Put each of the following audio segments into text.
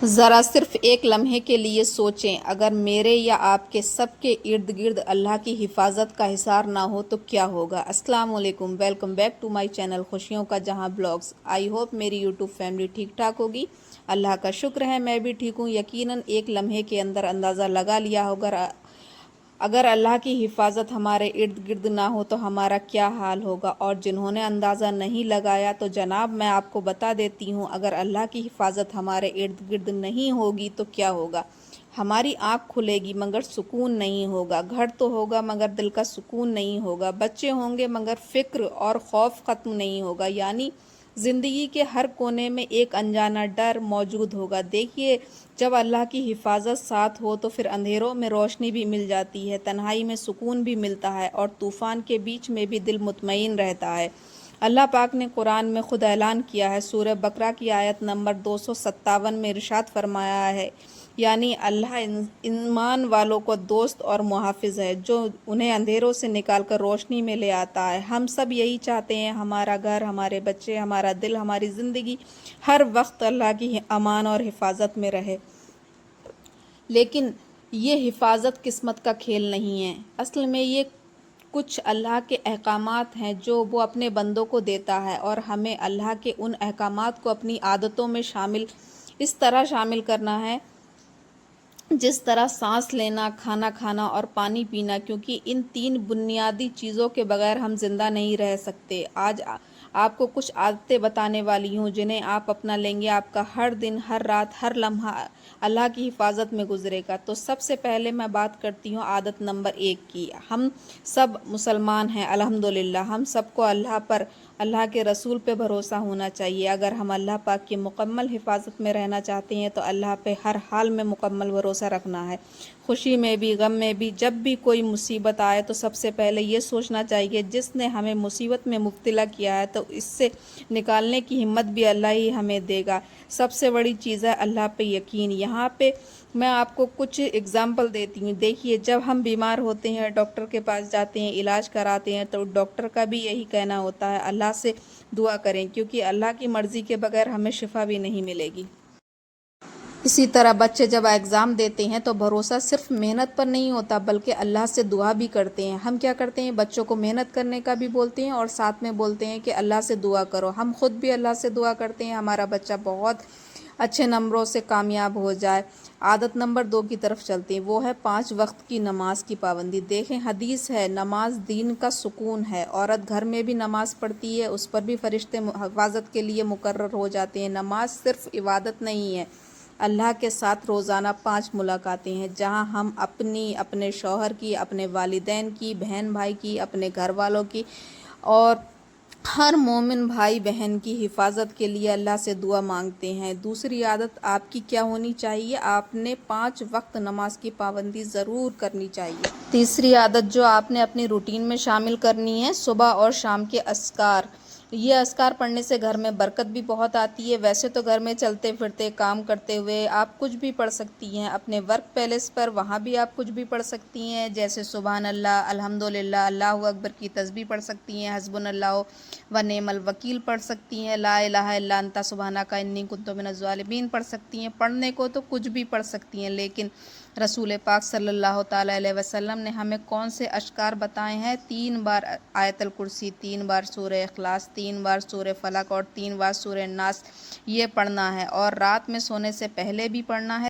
ذرا صرف ایک لمحے کے لیے سوچیں، اگر میرے یا آپ کے سب کے ارد گرد اللہ کی حفاظت کا حصار نہ ہو تو کیا ہوگا۔ السلام علیکم، welcome back to my channel خوشیوں کا جہاں بلاگز۔ آئی ہوپ میری یوٹیوب فیملی ٹھیک ٹھاک ہوگی۔ اللہ کا شکر ہے میں بھی ٹھیک ہوں۔ یقیناً ایک لمحے کے اندر اندازہ لگا لیا ہوگا اگر اللہ کی حفاظت ہمارے ارد گرد نہ ہو تو ہمارا کیا حال ہوگا، اور جنہوں نے اندازہ نہیں لگایا تو جناب میں آپ کو بتا دیتی ہوں، اگر اللہ کی حفاظت ہمارے ارد گرد نہیں ہوگی تو کیا ہوگا۔ ہماری آنکھ کھلے گی مگر سکون نہیں ہوگا، گھر تو ہوگا مگر دل کا سکون نہیں ہوگا، بچے ہوں گے مگر فکر اور خوف ختم نہیں ہوگا، یعنی زندگی کے ہر کونے میں ایک انجانا ڈر موجود ہوگا۔ دیکھیے، جب اللہ کی حفاظت ساتھ ہو تو پھر اندھیروں میں روشنی بھی مل جاتی ہے، تنہائی میں سکون بھی ملتا ہے، اور طوفان کے بیچ میں بھی دل مطمئن رہتا ہے۔ اللہ پاک نے قرآن میں خود اعلان کیا ہے، سورہ بقرہ کی آیت نمبر 257 میں ارشاد فرمایا ہے، یعنی اللہ ایمان والوں کو دوست اور محافظ ہے جو انہیں اندھیروں سے نکال کر روشنی میں لے آتا ہے۔ ہم سب یہی چاہتے ہیں، ہمارا گھر، ہمارے بچے، ہمارا دل، ہماری زندگی ہر وقت اللہ کی امان اور حفاظت میں رہے، لیکن یہ حفاظت قسمت کا کھیل نہیں ہے۔ اصل میں یہ کچھ اللہ کے احکامات ہیں جو وہ اپنے بندوں کو دیتا ہے، اور ہمیں اللہ کے ان احکامات کو اپنی عادتوں میں اس طرح شامل کرنا ہے جس طرح سانس لینا، کھانا کھانا اور پانی پینا، کیونکہ ان تین بنیادی چیزوں کے بغیر ہم زندہ نہیں رہ سکتے۔ آج آپ کو کچھ عادتیں بتانے والی ہوں جنہیں آپ اپنا لیں گے، آپ کا ہر دن، ہر رات، ہر لمحہ اللہ کی حفاظت میں گزرے گا۔ تو سب سے پہلے میں بات کرتی ہوں عادت نمبر 1 کی۔ ہم سب مسلمان ہیں، الحمدللہ۔ ہم سب کو اللہ پر، اللہ کے رسول پہ بھروسہ ہونا چاہیے۔ اگر ہم اللہ پاک کی مکمل حفاظت میں رہنا چاہتے ہیں تو اللہ پہ ہر حال میں مکمل بھروسہ رکھنا ہے، خوشی میں بھی، غم میں بھی۔ جب بھی کوئی مصیبت آئے تو سب سے پہلے یہ سوچنا چاہیے، جس نے ہمیں مصیبت میں مبتلا کیا ہے تو اس سے نکالنے کی ہمت بھی اللہ ہی ہمیں دے گا۔ سب سے بڑی چیز ہے اللہ پہ یقین۔ یہاں پہ میں آپ کو کچھ اگزامپل دیتی ہوں۔ دیکھیے، جب ہم بیمار ہوتے ہیں، ڈاکٹر کے پاس جاتے ہیں، علاج کراتے ہیں، تو ڈاکٹر کا بھی یہی کہنا ہوتا ہے، اللہ سے دعا کریں، کیونکہ اللہ کی مرضی کے بغیر ہمیں شفا بھی نہیں ملے گی۔ اسی طرح بچے جب ایگزام دیتے ہیں تو بھروسہ صرف محنت پر نہیں ہوتا بلکہ اللہ سے دعا بھی کرتے ہیں۔ ہم کیا کرتے ہیں، بچوں کو محنت کرنے کا بھی بولتے ہیں اور ساتھ میں بولتے ہیں کہ اللہ سے دعا کرو۔ ہم خود بھی اللہ سے دعا کرتے ہیں ہمارا بچہ بہت اچھے نمبروں سے کامیاب ہو جائے۔ عادت نمبر 2 کی طرف چلتے ہیں، وہ ہے 5 وقت کی نماز کی پابندی۔ دیکھیں، حدیث ہے، نماز دین کا سکون ہے۔ عورت گھر میں بھی نماز پڑھتی ہے، اس پر بھی فرشتے حفاظت کے لیے مقرر ہو جاتے ہیں۔ نماز صرف عبادت نہیں ہے، اللہ کے ساتھ روزانہ 5 ملاقاتیں ہیں، جہاں ہم اپنی، اپنے شوہر کی، اپنے والدین کی، بہن بھائی کی، اپنے گھر والوں کی اور ہر مومن بھائی بہن کی حفاظت کے لیے اللہ سے دعا مانگتے ہیں۔ دوسری عادت آپ کی کیا ہونی چاہیے، آپ نے 5 وقت نماز کی پابندی ضرور کرنی چاہیے۔ تیسری عادت جو آپ نے اپنی روٹین میں شامل کرنی ہے، صبح اور شام کے اذکار۔ یہ اذکار پڑھنے سے گھر میں برکت بھی بہت آتی ہے۔ ویسے تو گھر میں چلتے پھرتے، کام کرتے ہوئے آپ کچھ بھی پڑھ سکتی ہیں، اپنے ورک پلیس پر وہاں بھی آپ کچھ بھی پڑھ سکتی ہیں، جیسے سبحان اللہ، الحمدللہ، اللہ اکبر کی تسبیح پڑھ سکتی ہیں، حسبنا اللہ و نعم الوکیل پڑھ سکتی ہیں، لا الہ الا انت سبحانک انی کنت من الظالمین پڑھ سکتی ہیں۔ پڑھنے کو تو کچھ بھی پڑھ سکتی ہیں، لیکن رسول پاک صلی اللہ تعالیٰ علیہ وسلم نے ہمیں کون سے اذکار بتائے ہیں؟ 3 بار آیت الکرسی، 3 بار سورہ اخلاص، 3 بار سورہ فلق اور 3 بار سورہ ناس، یہ پڑھنا ہے، اور رات میں سونے سے پہلے بھی پڑھنا ہے۔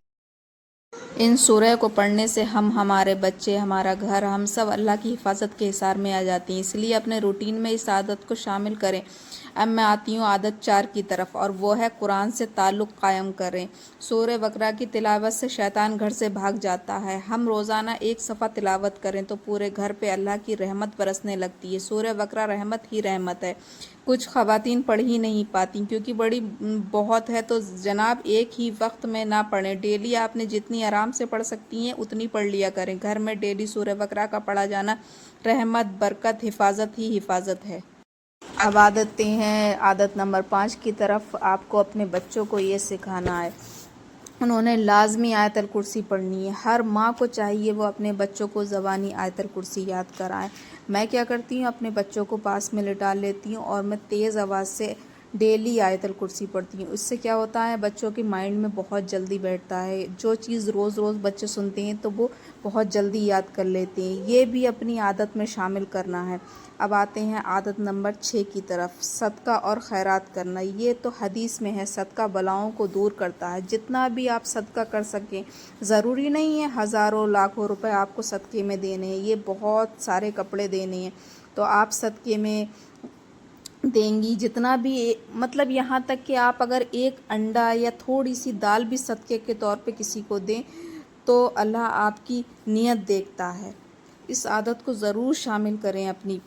ان سورہ کو پڑھنے سے ہمارے بچے، ہمارا گھر، ہم سب اللہ کی حفاظت کے حصار میں آ جاتے ہیں، اس لیے اپنے روٹین میں اس عادت کو شامل کریں۔ اب میں آتی ہوں عادت 4 کی طرف، اور وہ ہے قرآن سے تعلق قائم کریں۔ سورہ بقرہ کی تلاوت سے شیطان گھر سے بھاگ جاتا ہے۔ ہم روزانہ 1 صفحہ تلاوت کریں تو پورے گھر پہ اللہ کی رحمت برسنے لگتی ہے۔ سورہ بقرہ رحمت ہی رحمت ہے۔ کچھ خواتین پڑھ ہی نہیں پاتی کیونکہ بڑی بہت ہے، تو جناب ایک ہی وقت میں نہ پڑھیں، ڈیلی آپ نے جتنی آرام سے پڑھ سکتی ہیں اتنی پڑھ لیا کریں۔ گھر میں ڈیلی سورہ بقرہ کا پڑھا جانا رحمت، برکت، حفاظت ہی حفاظت ہے۔ اب عادتیں ہیں، عادت نمبر 5 کی طرف۔ آپ کو اپنے بچوں کو یہ سکھانا ہے، انہوں نے لازمی آیت الکرسی پڑھنی ہے۔ ہر ماں کو چاہیے وہ اپنے بچوں کو زبانی آیت الکرسی یاد کرائیں۔ میں کیا کرتی ہوں، اپنے بچوں کو پاس میں لٹا لیتی ہوں اور میں تیز آواز سے ڈیلی آیت الکرسی پڑھتی ہوں۔ اس سے کیا ہوتا ہے، بچوں کے مائنڈ میں بہت جلدی بیٹھتا ہے، جو چیز روز روز بچے سنتے ہیں تو وہ بہت جلدی یاد کر لیتے ہیں، یہ بھی اپنی عادت میں شامل کرنا ہے۔ اب آتے ہیں عادت نمبر 6 کی طرف، صدقہ اور خیرات کرنا۔ یہ تو حدیث میں ہے، صدقہ بلاؤں کو دور کرتا ہے۔ جتنا بھی آپ صدقہ کر سکیں، ضروری نہیں ہے ہزاروں لاکھوں روپے آپ کو صدقے میں دینے ہیں، یہ بہت سارے کپڑے دینے ہیں تو آپ صدقے میں دیں گی جتنا بھی، مطلب یہاں تک کہ آپ اگر ایک انڈا یا تھوڑی سی دال بھی صدقے کے طور پہ کسی کو دیں تو اللہ آپ کی نیت دیکھتا ہے۔ اس عادت کو ضرور شامل کریں اپنی۔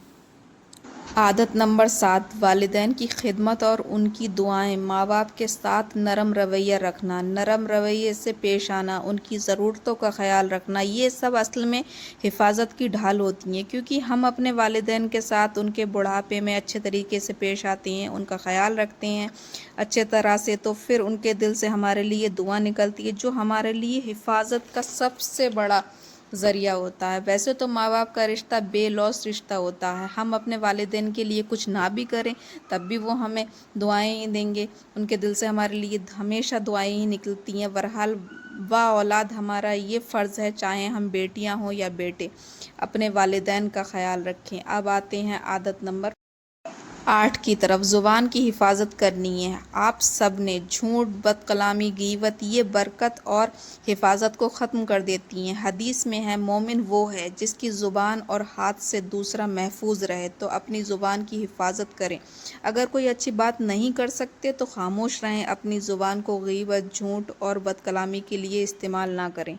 عادت نمبر 7، والدین کی خدمت اور ان کی دعائیں۔ ماں باپ کے ساتھ نرم رویہ رکھنا، نرم رویے سے پیش آنا، ان کی ضرورتوں کا خیال رکھنا، یہ سب اصل میں حفاظت کی ڈھال ہوتی ہیں، کیونکہ ہم اپنے والدین کے ساتھ ان کے بڑھاپے میں اچھے طریقے سے پیش آتے ہیں، ان کا خیال رکھتے ہیں اچھے طرح سے، تو پھر ان کے دل سے ہمارے لیے دعا نکلتی ہے، جو ہمارے لیے حفاظت کا سب سے بڑا ذریعہ ہوتا ہے۔ ویسے تو ماں باپ کا رشتہ بے لوث رشتہ ہوتا ہے، ہم اپنے والدین کے لیے کچھ نہ بھی کریں تب بھی وہ ہمیں دعائیں ہی دیں گے، ان کے دل سے ہمارے لیے ہمیشہ دعائیں ہی نکلتی ہیں۔ بہرحال با اولاد ہمارا یہ فرض ہے، چاہے ہم بیٹیاں ہوں یا بیٹے، اپنے والدین کا خیال رکھیں۔ اب آتے ہیں عادت نمبر 8 کی طرف، زبان کی حفاظت کرنی ہے۔ آپ سب نے جھوٹ، بد کلامی، غیبت، یہ برکت اور حفاظت کو ختم کر دیتی ہیں۔ حدیث میں ہے، مومن وہ ہے جس کی زبان اور ہاتھ سے دوسرا محفوظ رہے، تو اپنی زبان کی حفاظت کریں۔ اگر کوئی اچھی بات نہیں کر سکتے تو خاموش رہیں، اپنی زبان کو غیبت، جھوٹ اور بد کلامی کے لیے استعمال نہ کریں۔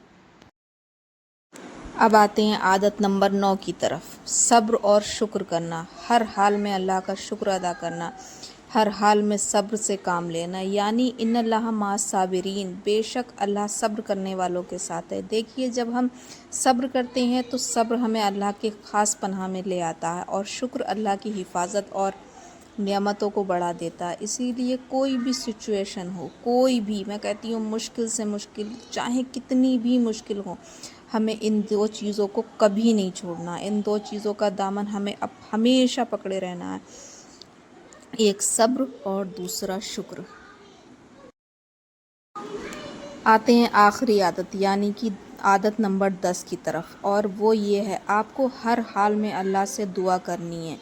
اب آتے ہیں عادت نمبر 9 کی طرف، صبر اور شکر کرنا۔ ہر حال میں اللہ کا شکر ادا کرنا، ہر حال میں صبر سے کام لینا، یعنی ان اللہ مع الصابرین، بے شک اللہ صبر کرنے والوں کے ساتھ ہے۔ دیکھیے، جب ہم صبر کرتے ہیں تو صبر ہمیں اللہ کے خاص پناہ میں لے آتا ہے، اور شکر اللہ کی حفاظت اور نعمتوں کو بڑھا دیتا ہے۔ اسی لیے کوئی بھی سچویشن ہو، کوئی بھی، میں کہتی ہوں مشکل سے مشکل، چاہے کتنی بھی مشکل ہو، ہمیں ان 2 چیزوں کو کبھی نہیں چھوڑنا، ان 2 چیزوں کا دامن ہمیں اب ہمیشہ پکڑے رہنا ہے، ایک صبر اور دوسرا شکر۔ آتے ہیں آخری عادت، یعنی کہ عادت نمبر 10 کی طرف، اور وہ یہ ہے، آپ کو ہر حال میں اللہ سے دعا کرنی ہے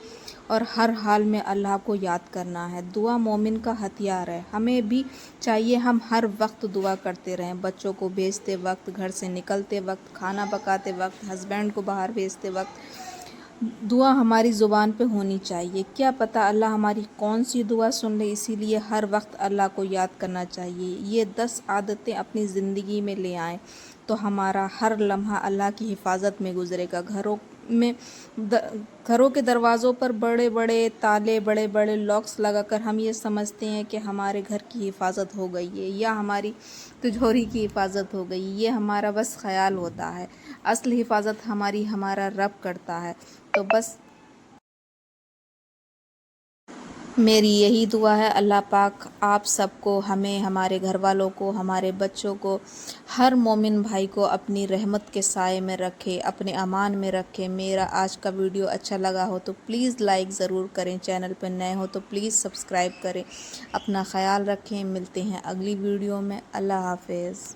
اور ہر حال میں اللہ کو یاد کرنا ہے۔ دعا مومن کا ہتھیار ہے، ہمیں بھی چاہیے ہم ہر وقت دعا کرتے رہیں، بچوں کو بھیجتے وقت، گھر سے نکلتے وقت، کھانا پکاتے وقت، ہسبینڈ کو باہر بھیجتے وقت، دعا ہماری زبان پہ ہونی چاہیے۔ کیا پتہ اللہ ہماری کون سی دعا سن لے، اسی لیے ہر وقت اللہ کو یاد کرنا چاہیے۔ یہ 10 عادتیں اپنی زندگی میں لے آئیں تو ہمارا ہر لمحہ اللہ کی حفاظت میں گزرے گا۔ گھروں کے دروازوں پر بڑے بڑے تالے، بڑے بڑے لاکس لگا کر ہم یہ سمجھتے ہیں کہ ہمارے گھر کی حفاظت ہو گئی ہے یا ہماری تجوری کی حفاظت ہو گئی، یہ ہمارا بس خیال ہوتا ہے، اصل حفاظت ہمارا رب کرتا ہے۔ تو بس میری یہی دعا ہے، اللہ پاک آپ سب کو، ہمیں، ہمارے گھر والوں کو، ہمارے بچوں کو، ہر مومن بھائی کو اپنی رحمت کے سائے میں رکھے، اپنے امان میں رکھے۔ میرا آج کا ویڈیو اچھا لگا ہو تو پلیز لائک ضرور کریں، چینل پہ نئے ہو تو پلیز سبسکرائب کریں۔ اپنا خیال رکھیں، ملتے ہیں اگلی ویڈیو میں۔ اللہ حافظ۔